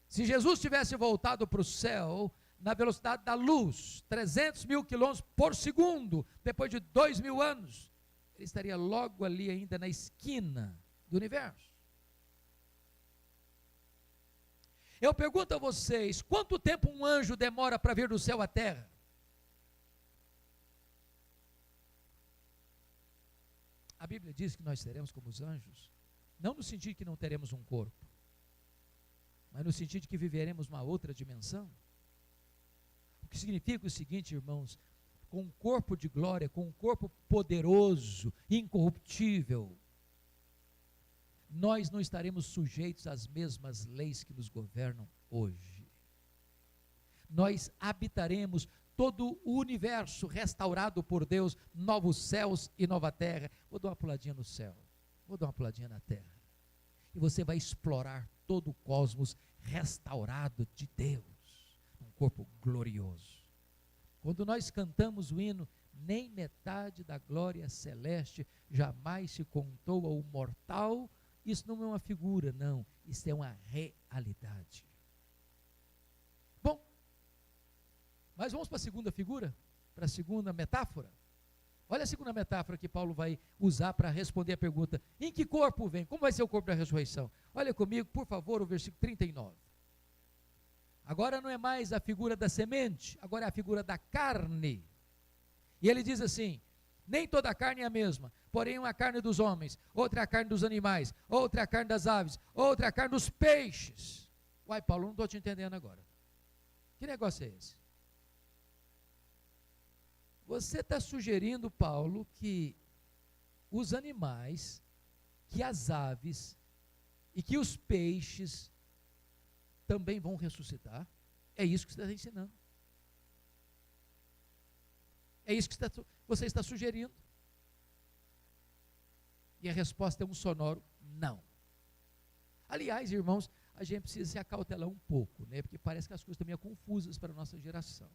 se Jesus tivesse voltado para o céu na velocidade da luz, 300 mil quilômetros por segundo, depois de 2.000 anos, ele estaria logo ali ainda na esquina do universo. Eu pergunto a vocês, quanto tempo um anjo demora para vir do céu à terra? A Bíblia diz que nós seremos como os anjos, não no sentido que não teremos um corpo, mas no sentido de que viveremos uma outra dimensão. O que significa o seguinte, irmãos, com um corpo de glória, com um corpo poderoso, incorruptível, nós não estaremos sujeitos às mesmas leis que nos governam hoje. Nós habitaremos todo o universo restaurado por Deus, novos céus e nova terra. Vou dar uma puladinha no céu, vou dar uma puladinha na terra, e você vai explorar todo o cosmos restaurado de Deus, um corpo glorioso. Quando nós cantamos o hino, nem metade da glória celeste jamais se contou ao mortal, isso não é uma figura, não, isso é uma realidade. Bom, mas vamos para a segunda figura, para a segunda metáfora. Olha a segunda metáfora que Paulo vai usar para responder a pergunta: em que corpo vem? Como vai ser o corpo da ressurreição? Olha comigo, por favor, o versículo 39. Agora não é mais a figura da semente, agora é a figura da carne. E ele diz assim: nem toda a carne é a mesma, porém uma é a carne dos homens, outra é a carne dos animais, outra é a carne das aves, outra é a carne dos peixes. Uai, Paulo, não estou te entendendo agora. Que negócio é esse? Você está sugerindo, Paulo, que os animais, que as aves e que os peixes também vão ressuscitar? É isso que você está ensinando. É isso que você está sugerindo. E a resposta é um sonoro não. Aliás, irmãos, a gente precisa se acautelar um pouco, né? Porque parece que as coisas estão meio confusas para a nossa geração.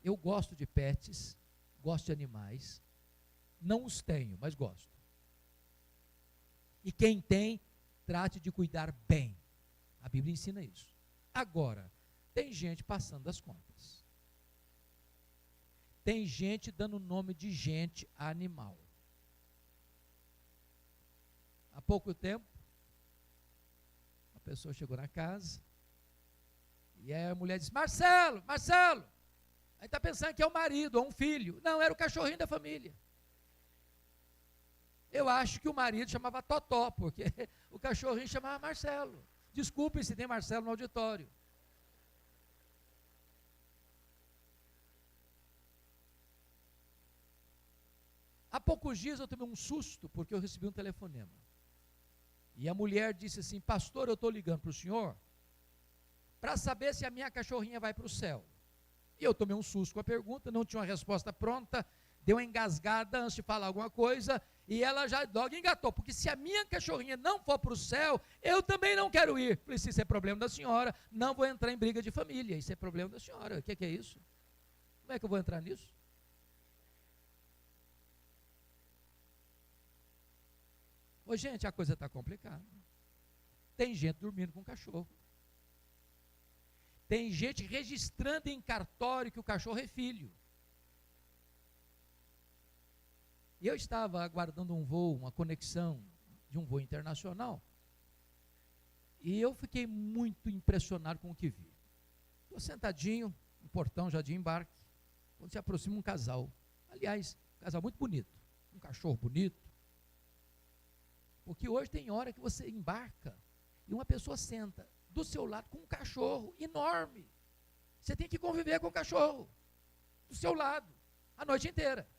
Eu gosto de pets, gosto de animais, não os tenho, mas gosto. E quem tem, trate de cuidar bem. A Bíblia ensina isso. Agora, tem gente passando das contas. Tem gente dando nome de gente a animal. Há pouco tempo, uma pessoa chegou na casa, e aí a mulher disse: Marcelo, Marcelo. Aí está pensando que é o marido ou um filho. Não, era o cachorrinho da família. Eu acho que o marido chamava Totó, porque o cachorrinho chamava Marcelo. Desculpe se tem Marcelo no auditório. Há poucos dias eu tomei um susto, porque eu recebi um telefonema. E a mulher disse assim: pastor, eu estou ligando para o senhor para saber se a minha cachorrinha vai para o céu. E eu tomei um susto com a pergunta, não tinha uma resposta pronta, deu uma engasgada antes de falar alguma coisa, e ela já logo engatou, porque se a minha cachorrinha não for para o céu, eu também não quero ir. Falei: se isso é problema da senhora, não vou entrar em briga de família, isso é problema da senhora. O que é isso? Como é que eu vou entrar nisso? Ô gente, a coisa está complicada. Tem gente dormindo com cachorro. Tem gente registrando em cartório que o cachorro é filho. E eu estava aguardando um voo, uma conexão de um voo internacional, e eu fiquei muito impressionado com o que vi. Estou sentadinho no portão já de embarque, quando se aproxima um casal. Aliás, um casal muito bonito, um cachorro bonito. Porque hoje tem hora que você embarca e uma pessoa senta do seu lado com um cachorro enorme. Você tem que conviver com o cachorro do seu lado a noite inteira.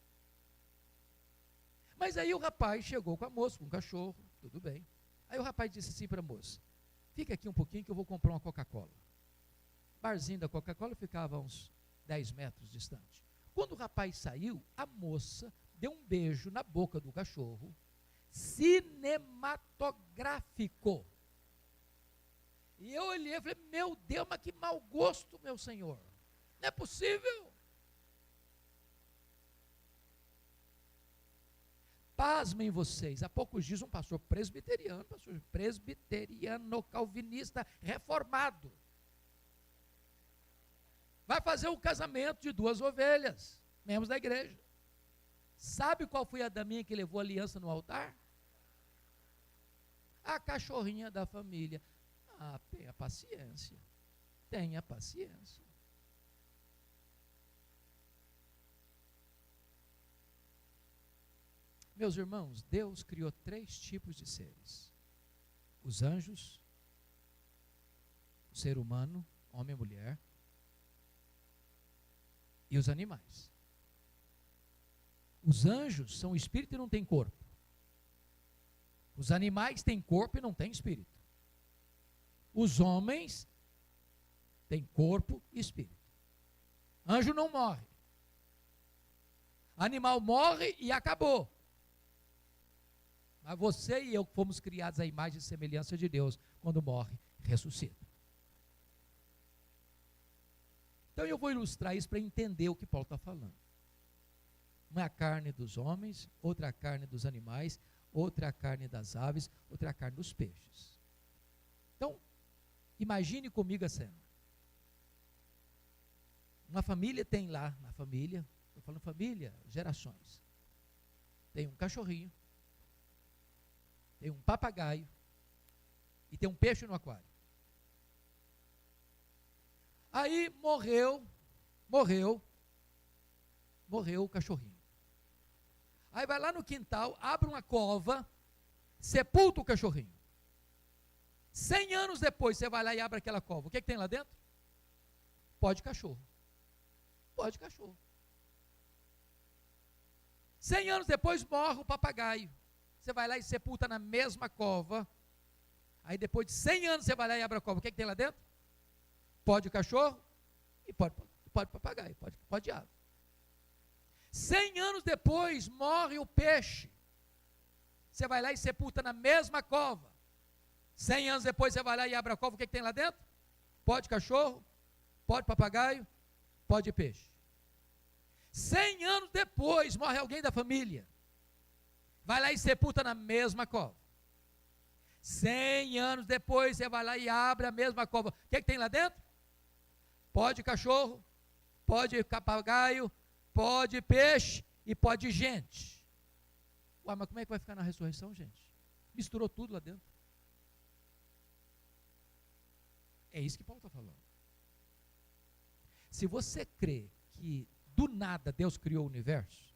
Mas aí o rapaz chegou com a moça, com o cachorro, tudo bem. Aí o rapaz disse assim para a moça: fica aqui um pouquinho que eu vou comprar uma Coca-Cola. O barzinho da Coca-Cola ficava a uns 10 metros distante. Quando o rapaz saiu, a moça deu um beijo na boca do cachorro, cinematográfico. E eu olhei e falei: meu Deus, mas que mau gosto, meu senhor. Não é possível. Pasmem vocês, há poucos dias um pastor presbiteriano calvinista, reformado, vai fazer um casamento de 2 ovelhas, membros da igreja. Sabe qual foi a daminha que levou a aliança no altar? A cachorrinha da família. Ah, tenha paciência, tenha paciência. Meus irmãos, Deus criou 3 tipos de seres: os anjos, o ser humano, homem e mulher, e os animais. Os anjos são espírito e não têm corpo. Os animais têm corpo e não têm espírito. Os homens têm corpo e espírito. Anjo não morre. Animal morre e acabou. Mas você e eu, que fomos criados à imagem e semelhança de Deus, quando morre, ressuscita. Então eu vou ilustrar isso para entender o que Paulo está falando. Uma é a carne dos homens, outra é a carne dos animais, outra é a carne das aves, outra é a carne dos peixes. Então, imagine comigo a cena. Uma família tem lá, na família, estou falando família, gerações. Tem um cachorrinho, tem um papagaio e tem um peixe no aquário. Aí morreu o cachorrinho. Aí vai lá no quintal, abre uma cova, sepulta o cachorrinho. 100 anos depois, você vai lá e abre aquela cova. O que tem lá dentro? Pó de cachorro. Pó de cachorro. 100 anos depois, morre o papagaio. Você vai lá e sepulta na mesma cova. Aí depois de 100 anos, você vai lá e abre a cova. O que tem lá dentro? Pó de cachorro e pó de papagaio, pó de ave. 100 anos depois, morre o peixe. Você vai lá e sepulta na mesma cova. 100 anos depois, você vai lá e abre a cova. O que tem lá dentro? Pó de cachorro, pó de papagaio, pó de peixe. 100 anos depois, morre alguém da família. Vai lá e sepulta na mesma cova. 100 anos depois, você vai lá e abre a mesma cova. O que tem lá dentro? Pó de cachorro, pó de papagaio, pó de peixe e pó de gente. Ué, mas como é que vai ficar na ressurreição, gente? Misturou tudo lá dentro. É isso que Paulo está falando. Se você crê que do nada Deus criou o universo,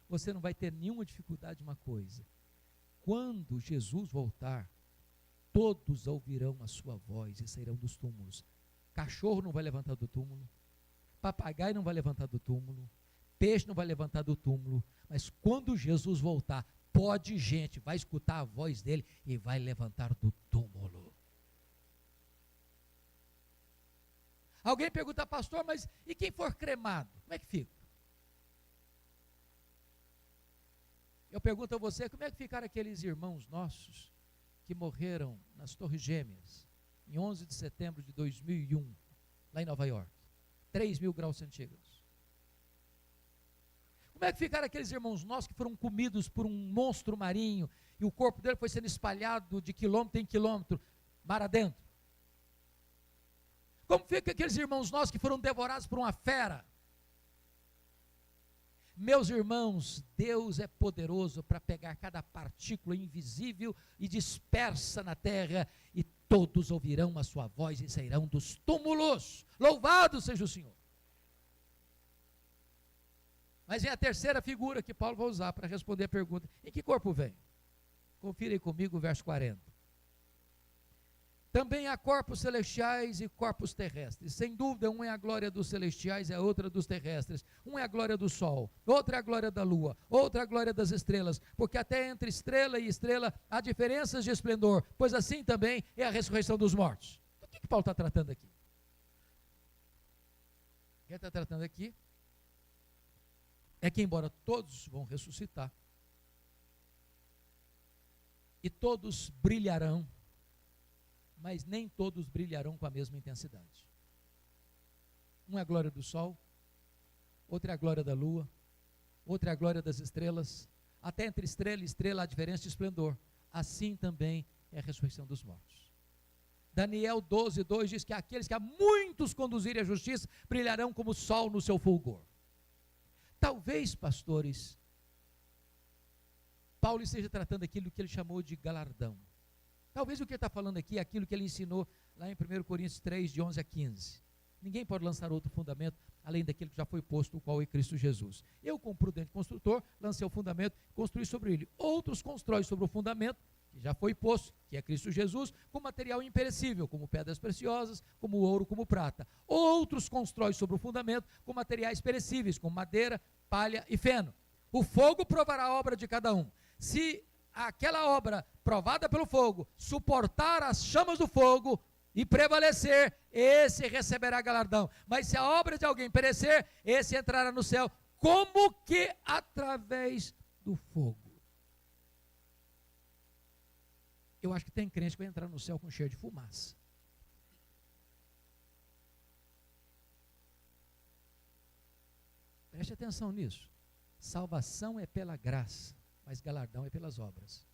você não vai ter nenhuma dificuldade de uma coisa: quando Jesus voltar, todos ouvirão a sua voz e sairão dos túmulos. Cachorro não vai levantar do túmulo, papagaio não vai levantar do túmulo, peixe não vai levantar do túmulo, mas quando Jesus voltar, pó de gente vai escutar a voz dele e vai levantar do túmulo. Alguém pergunta: pastor, mas e quem for cremado? Como é que fica? Eu pergunto a você: como é que ficaram aqueles irmãos nossos que morreram nas Torres Gêmeas, em 11 de setembro de 2001, lá em Nova York, 3.000 graus centígrados? Como é que ficaram aqueles irmãos nossos que foram comidos por um monstro marinho, e o corpo dele foi sendo espalhado de quilômetro em quilômetro, mar adentro? Como ficam aqueles irmãos nossos que foram devorados por uma fera? Meus irmãos, Deus é poderoso para pegar cada partícula invisível e dispersa na terra, e todos ouvirão a sua voz e sairão dos túmulos. Louvado seja o Senhor. Mas vem a terceira figura que Paulo vai usar para responder a pergunta: em que corpo vem? Confira aí comigo o verso 40. Também há corpos celestiais e corpos terrestres. Sem dúvida, um é a glória dos celestiais e a outra dos terrestres. Um é a glória do sol, outra é a glória da lua, outra é a glória das estrelas. Porque até entre estrela e estrela há diferenças de esplendor, pois assim também é a ressurreição dos mortos. Do que Paulo está tratando aqui? O que ele está tratando aqui é que, embora todos vão ressuscitar, e todos brilharão, mas nem todos brilharão com a mesma intensidade. Um é a glória do sol, outra é a glória da lua, outra é a glória das estrelas. Até entre estrela e estrela há diferença de esplendor. Assim também é a ressurreição dos mortos. Daniel 12:2 diz que aqueles que a muitos conduzirem à justiça brilharão como o sol no seu fulgor. Talvez, pastores, Paulo esteja tratando aquilo que ele chamou de galardão. Talvez o que ele está falando aqui é aquilo que ele ensinou lá em 1 Coríntios 3, de 11 a 15. Ninguém pode lançar outro fundamento além daquele que já foi posto, o qual é Cristo Jesus. Eu, como prudente construtor, lancei o fundamento e construí sobre ele. Outros constroem sobre o fundamento que já foi posto, que é Cristo Jesus, com material imperecível, como pedras preciosas, como ouro, como prata. Outros constroem sobre o fundamento com materiais perecíveis, como madeira, palha e feno. O fogo provará a obra de cada um. Se aquela obra provada pelo fogo suportar as chamas do fogo e prevalecer, esse receberá galardão. Mas se a obra de alguém perecer, esse entrará no céu, como que através do fogo. Eu acho que tem crente que vai entrar no céu com cheiro de fumaça. Preste atenção nisso. Salvação é pela graça, mas galardão é pelas obras.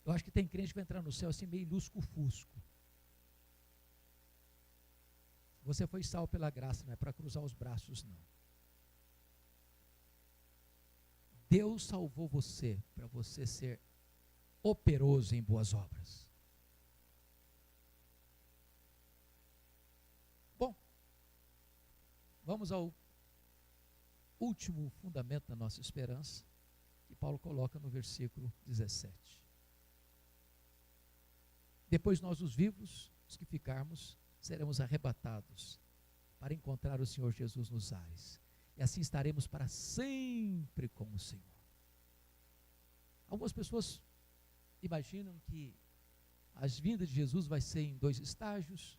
Eu acho que tem crente que vai entrar no céu assim meio lusco-fusco. Você foi salvo pela graça, não é para cruzar os braços, não. Deus salvou você para você ser operoso em boas obras. Bom, vamos ao último fundamento da nossa esperança, que Paulo coloca no versículo 17. Depois nós, os vivos, os que ficarmos, seremos arrebatados para encontrar o Senhor Jesus nos ares. E assim estaremos para sempre com o Senhor. Algumas pessoas imaginam que as vindas de Jesus vai ser em 2 estágios,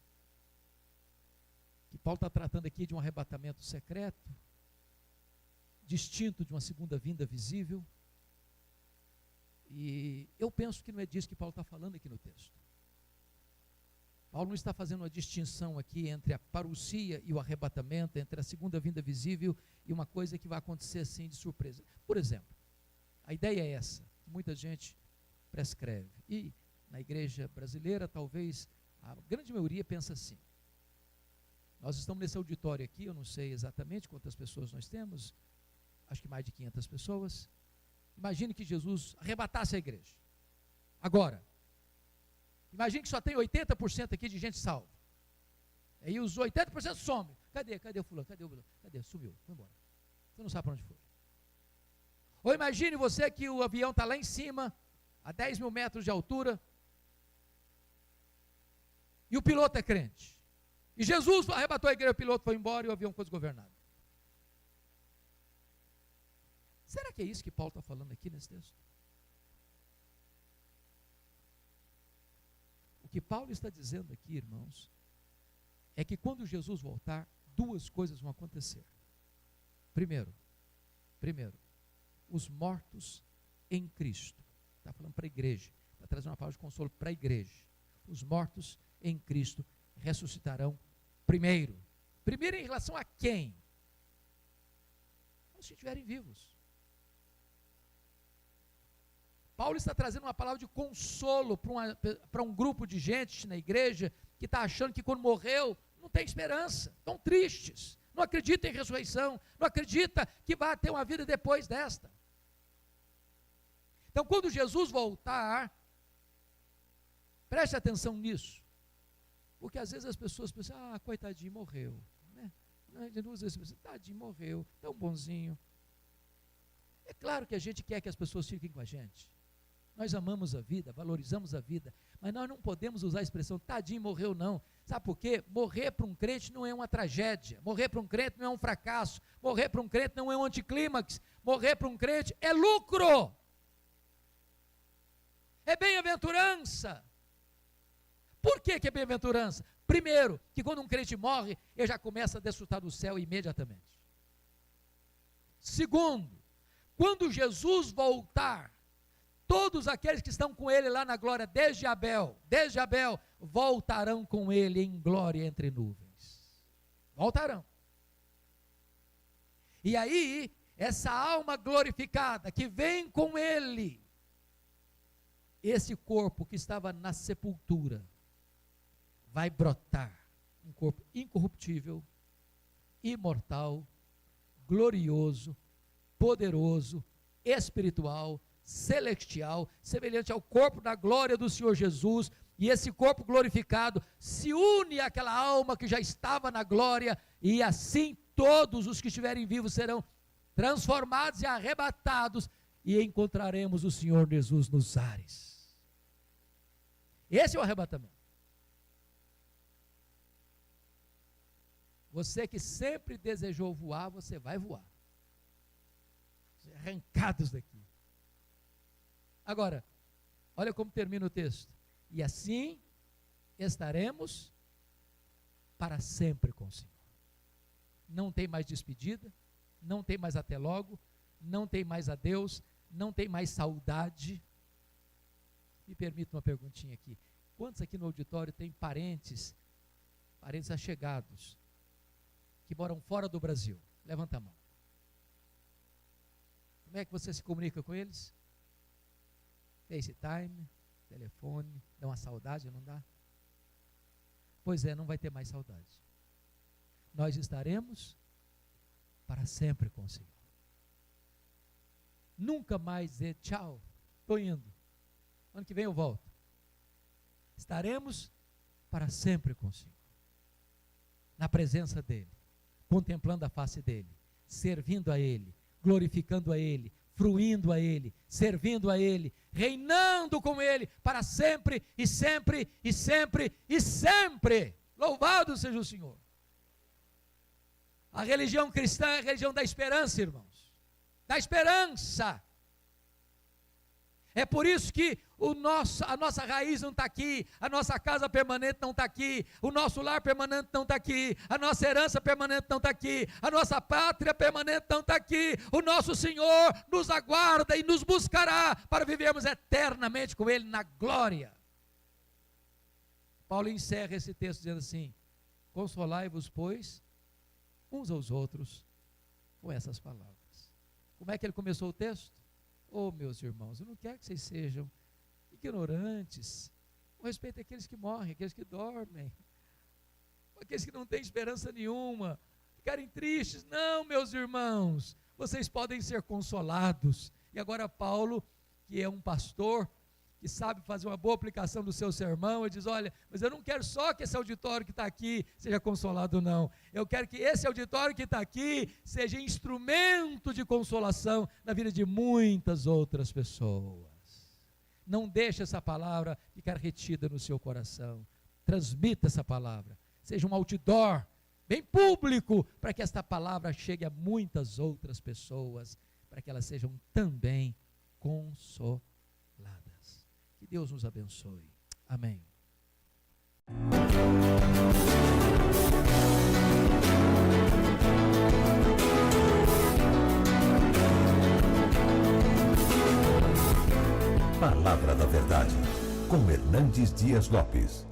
que Paulo está tratando aqui de um arrebatamento secreto, distinto de uma segunda vinda visível. E eu penso que não é disso que Paulo está falando aqui no texto. Paulo não está fazendo uma distinção aqui entre a parousia e o arrebatamento, entre a segunda vinda visível e uma coisa que vai acontecer assim de surpresa. Por exemplo, a ideia é essa, que muita gente prescreve. E na igreja brasileira, talvez a grande maioria pensa assim. Nós estamos nesse auditório aqui, eu não sei exatamente quantas pessoas nós temos, acho que mais de 500 pessoas. Imagine que Jesus arrebatasse a igreja. Agora, imagine que só tem 80% aqui de gente salva. Aí os 80% somem. Cadê o fulano? Cadê o fulano? Cadê? Sumiu, foi embora. Você não sabe para onde foi. Ou imagine você que o avião está lá em cima, a 10 mil metros de altura, e o piloto é crente. E Jesus arrebatou a igreja, o piloto foi embora e o avião ficou desgovernado. Será que é isso que Paulo está falando aqui nesse texto? O que Paulo está dizendo aqui, irmãos, é que quando Jesus voltar, 2 coisas vão acontecer. Primeiro, os mortos em Cristo. Está falando para a igreja, está trazendo uma palavra de consolo para a igreja. Os mortos em Cristo ressuscitarão primeiro. Primeiro em relação a quem? Os que estiverem vivos. Paulo está trazendo uma palavra de consolo para um grupo de gente na igreja que está achando que quando morreu não tem esperança, estão tristes, não acreditam em ressurreição, não acreditam que vai ter uma vida depois desta. Então, quando Jesus voltar, preste atenção nisso, porque às vezes as pessoas pensam, coitadinho, morreu, né? Tadinho, morreu, tão bonzinho. É claro que a gente quer que as pessoas fiquem com a gente. Nós amamos a vida, valorizamos a vida, mas nós não podemos usar a expressão tadinho, morreu não. Sabe por quê? Morrer para um crente não é uma tragédia, morrer para um crente não é um fracasso, morrer para um crente não é um anticlímax, morrer para um crente é lucro, é bem-aventurança. Por que é bem-aventurança? Primeiro, que quando um crente morre, ele já começa a desfrutar do céu imediatamente. Segundo, quando Jesus voltar, todos aqueles que estão com ele lá na glória, desde Abel, voltarão com ele em glória entre nuvens. Voltarão. E aí, essa alma glorificada que vem com ele, esse corpo que estava na sepultura, vai brotar um corpo incorruptível, imortal, glorioso, poderoso, espiritual, celestial, semelhante ao corpo da glória do Senhor Jesus, e esse corpo glorificado se une àquela alma que já estava na glória, e assim todos os que estiverem vivos serão transformados e arrebatados, e encontraremos o Senhor Jesus nos ares. Esse é o arrebatamento. Você que sempre desejou voar, você vai voar. Arrancados daqui. Agora, olha como termina o texto. E assim estaremos para sempre com o Senhor. Não tem mais despedida, não tem mais até logo, não tem mais adeus, não tem mais saudade. Me permita uma perguntinha aqui. Quantos aqui no auditório têm parentes achegados, que moram fora do Brasil? Levanta a mão. Como é que você se comunica com eles? FaceTime, telefone, dá uma saudade, não dá? Pois é, não vai ter mais saudade. Nós estaremos para sempre com o Senhor. Nunca mais dizer tchau, estou indo, ano que vem eu volto. Estaremos para sempre com o Senhor, na presença dEle, contemplando a face dEle, servindo a Ele, glorificando a Ele, fruindo a Ele, servindo a Ele, reinando com Ele para sempre e sempre e sempre e sempre. Louvado seja o Senhor. A religião cristã é a religião da esperança, irmãos, da esperança. É por isso que a nossa raiz não está aqui, a nossa casa permanente não está aqui, o nosso lar permanente não está aqui, a nossa herança permanente não está aqui, a nossa pátria permanente não está aqui. O nosso Senhor nos aguarda e nos buscará para vivermos eternamente com Ele na glória. Paulo encerra esse texto dizendo assim: consolai-vos, pois, uns aos outros com essas palavras. Como é que ele começou o texto? Oh, meus irmãos, eu não quero que vocês sejam ignorantes com respeito àqueles que morrem, aqueles que dormem, aqueles que não têm esperança nenhuma, ficarem tristes. Não, meus irmãos, vocês podem ser consolados. E agora Paulo, que é um pastor, que sabe fazer uma boa aplicação do seu sermão, ele diz: olha, mas eu não quero só que esse auditório que está aqui seja consolado, não. Eu quero que esse auditório que está aqui seja instrumento de consolação na vida de muitas outras pessoas. Não deixe essa palavra ficar retida no seu coração. Transmita essa palavra. Seja um outdoor bem público, para que esta palavra chegue a muitas outras pessoas, para que elas sejam também consoladas. Que Deus nos abençoe. Amém. Palavra da Verdade, com Hernandes Dias Lopes.